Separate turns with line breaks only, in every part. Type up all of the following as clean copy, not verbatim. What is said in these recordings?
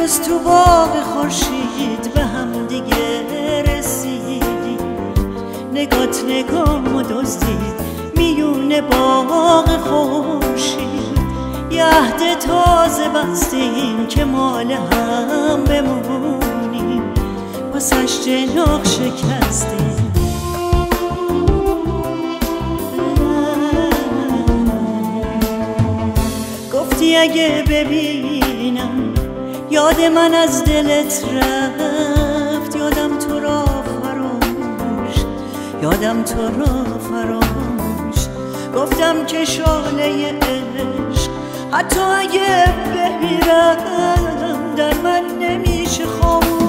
روز تو باغ خورشید به هم دیگه رسیدیم، نگات نگامو دزدید میون باغ خورشید. یه عهد تازه بستیم که مال هم بمونیم، واسش جناق شکستیم. گفتی اگه ببینم یاد من از دلت رفت، یادم تو را فراموش. گفتم که شعله عشق حتی اگه بمیرم در من نمیشه خاموش.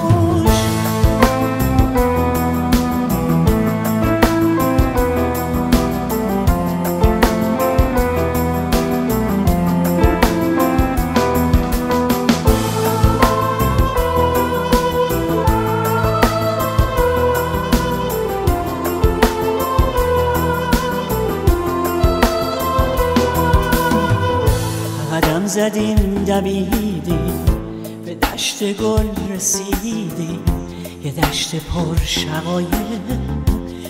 قدم زدیم دویدیم به دشت گل رسیدیم، یه دشت پر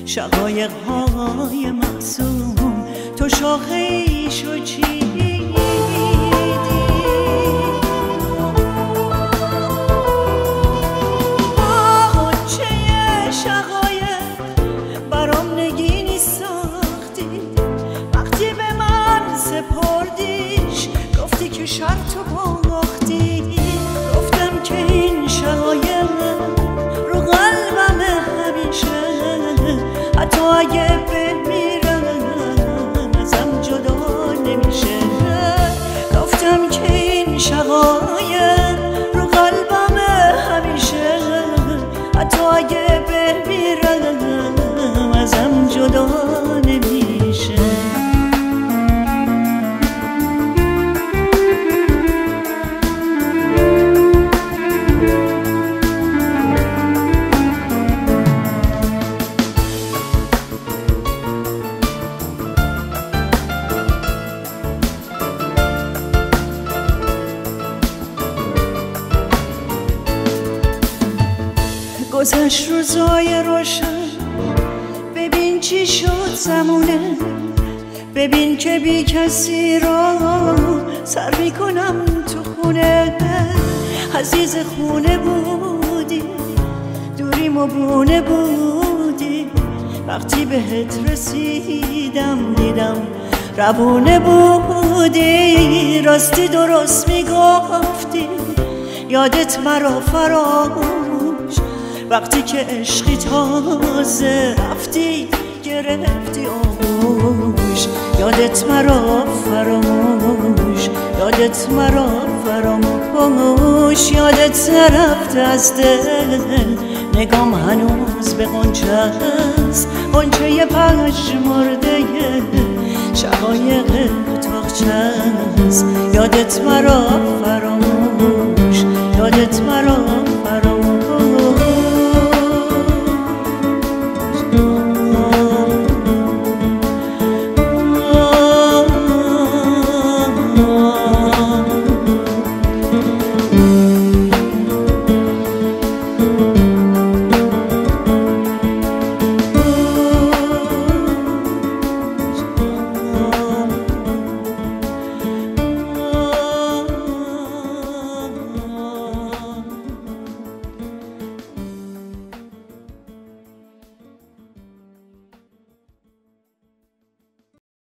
شقایق های معصوم. تو شاخه ایشو چیدی، غنچه شقایق برام نگینی ساختی. وقتی به من سپردیش گفتی که شرطو باختی. گفتم که این شقایق رو قلبم همیشه، حتی اگه بمیرم ازم جدا نمیشه. گفتم که این شقایق رو قلبم همیشه، حتی اگه بمیرم ازم جدا نمیشه. گذشت روزای روشن، ببین چی شد زمونه. ببین که بی کسی را سر میکنم تو خونه. عزیز خونه بودی، دوریم و بونه بودی. وقتی بهت رسیدم دیدم روونه بودی. راستی درست میگفتی یادت مرا فراموش. وقتی که عشقی تازه رفتی گرفتی آغوش. یادت مرا فراموش، یادت مرا فراموش. یادت نرفته از دل، نگام هنوز به غنچه است. غنچه پژمرده شقایق اتاقچه است. یادت مرا فراموش، یادت مرا